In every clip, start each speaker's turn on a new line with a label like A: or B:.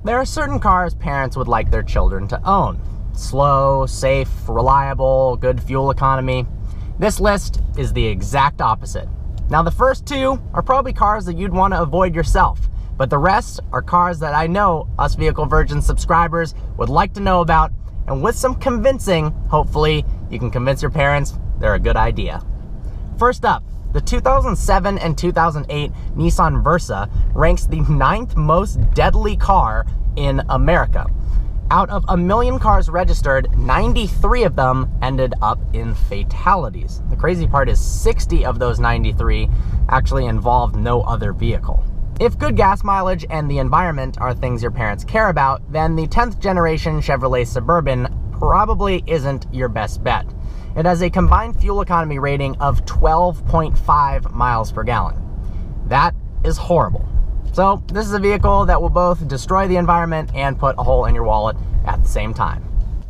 A: There are certain cars parents would like their children to own. Slow, safe, reliable, good fuel economy. This list is the exact opposite. Now the first two are probably cars that you'd want to avoid yourself, but the rest are cars that I know us Vehicle Virgin subscribers would like to know about, and with some convincing, hopefully, you can convince your parents they're a good idea. First up, the 2007 and 2008 Nissan Versa ranks the 9th most deadly car in America. Out of 1 million cars registered, 93 of them ended up in fatalities. The crazy part is 60 of those 93 actually involved no other vehicle. If good gas mileage and the environment are things your parents care about, then the 10th generation Chevrolet Suburban probably isn't your best bet. It has a combined fuel economy rating of 12.5 miles per gallon. That is horrible. So this is a vehicle that will both destroy the environment and put a hole in your wallet at the same time.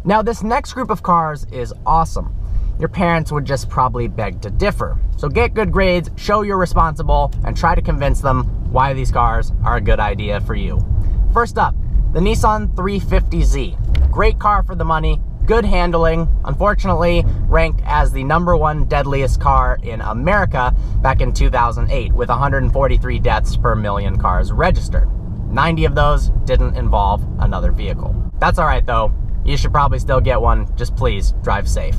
A: Now this next group of cars is awesome. Your parents would just probably beg to differ. So get good grades, show you're responsible, and try to convince them why these cars are a good idea for you. First up, the Nissan 350Z. Great car for the money, good handling, unfortunately ranked as the #1 deadliest car in America back in 2008 with 143 deaths per million cars registered. 90 of those didn't involve another vehicle. That's all right though, you should probably still get one, just please drive safe.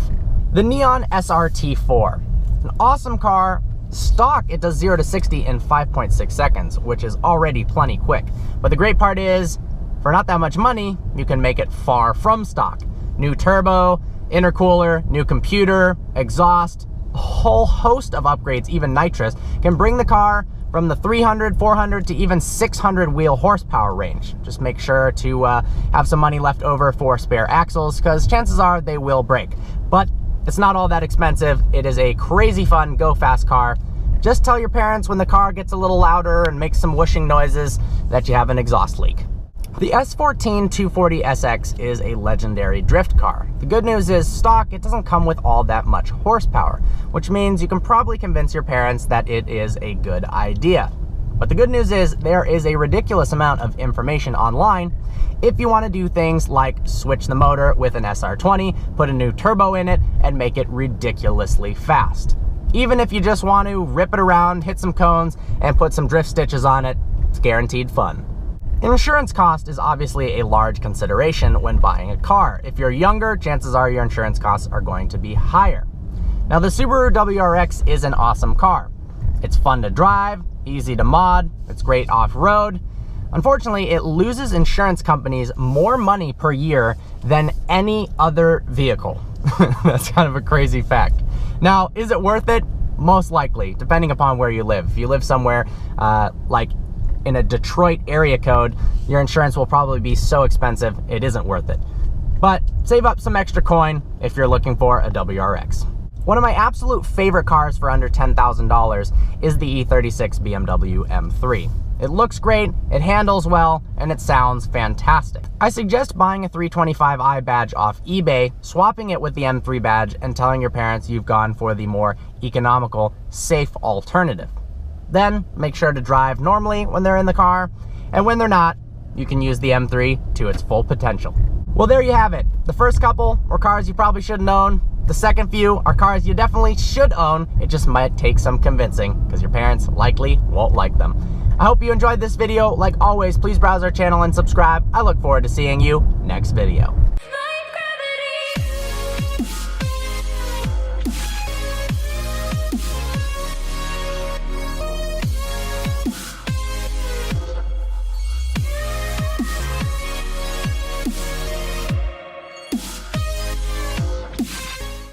A: The Neon SRT4, an awesome car. Stock, it does 0 to 60 in 5.6 seconds, which is already plenty quick. But the great part is, for not that much money, you can make it far from stock. New turbo, intercooler, new computer, exhaust, a whole host of upgrades, even nitrous, can bring the car from the 300, 400 to even 600 wheel horsepower range. Just make sure to have some money left over for spare axles, because chances are they will break. But it's not all that expensive. It is a crazy fun, go fast car. Just tell your parents when the car gets a little louder and makes some whooshing noises that you have an exhaust leak. The S14 240SX is a legendary drift car. The good news is stock, it doesn't come with all that much horsepower, which means you can probably convince your parents that it is a good idea. But the good news is there is a ridiculous amount of information online if you want to do things like switch the motor with an SR20, put a new turbo in it, and make it ridiculously fast. Even if you just want to rip it around, hit some cones, and put some drift stitches on it, it's guaranteed fun. Insurance cost is obviously a large consideration when buying a car. If you're younger, chances are your insurance costs are going to be higher. Now the Subaru WRX is an awesome car. It's fun to drive, easy to mod, it's great off-road. Unfortunately, it loses insurance companies more money per year than any other vehicle. That's kind of a crazy fact. Now, is it worth it? Most likely, depending upon where you live. If you live somewhere like in a Detroit area code, your insurance will probably be so expensive it isn't worth it. But save up some extra coin if you're looking for a WRX. One of my absolute favorite cars for under $10,000 is the E36 BMW M3. It looks great, it handles well, and it sounds fantastic. I suggest buying a 325i badge off eBay, swapping it with the M3 badge, and telling your parents you've gone for the more economical, safe alternative. Then make sure to drive normally when they're in the car, and when they're not, you can use the M3 to its full potential. Well, there you have it. The first couple were cars you probably shouldn't own. The second few are cars you definitely should own. It just might take some convincing because your parents likely won't like them. I hope you enjoyed this video. Like always, please browse our channel and subscribe. I look forward to seeing you next video.